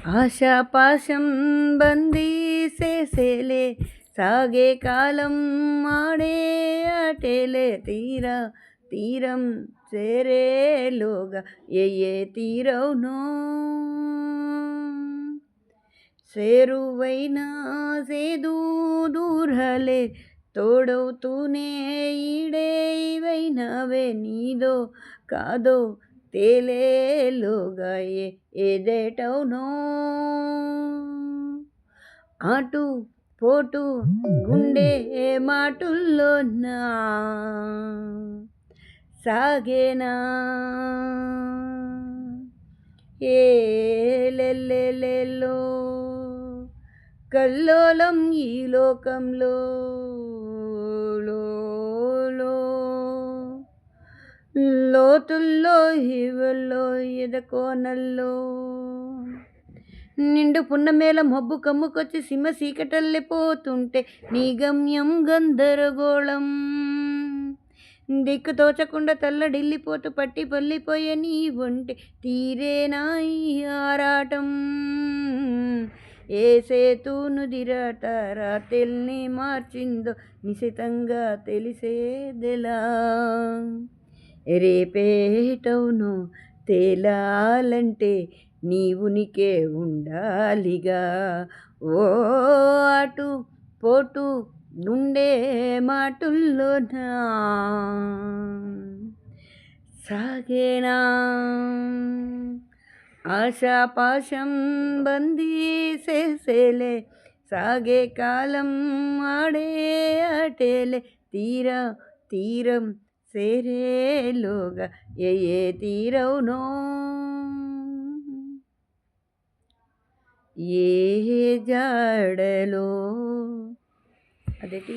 ఆశాపాశం బందీ చేసేలే సాగే కాలం ఆడే ఆటేలే తీరం చేరేలోగా ఏ తీరవునో చేరువైనా సేదు దూరలే తోడవుతూనే ఈడేవైనవే నీదో కాదో తేలేలోగా ఏదేటవునో అటు పోటు గుండె మాటుల్లోనా సాగేనా ఏలెల్లెలెల్లో కల్లోలం ఈ లోకంలో లో లో. లోతుల్లో హివల్లో ఎదకోనల్లో నిండు పున్నమేల మబ్బు కమ్ముకొచ్చి సింహ సీకటల్లిపోతుంటే నీ గమ్యం గందరగోళం దిక్కు తోచకుండా తల్లడిల్లిపోతూ పట్టి పల్లిపోయే నీ ఒంటి తీరేనా ఈ ఆరాటం ఏ సేతును దిరటారా తెల్ని మార్చిందో నిశితంగా తెలిసేదెలా రేపేటవును తేలాలంటే నీ ఉనికే ఉండాలిగా ఓ అటు పోటు గుండె మాటుల్లోనా సాగేనా ఆశాపాశం బందీ చేసేలే సాగే కాలం ఆడే ఆటేలే తీరం చేరేలోగా ఏ తీరవునో ఏ జాడలో అదేటి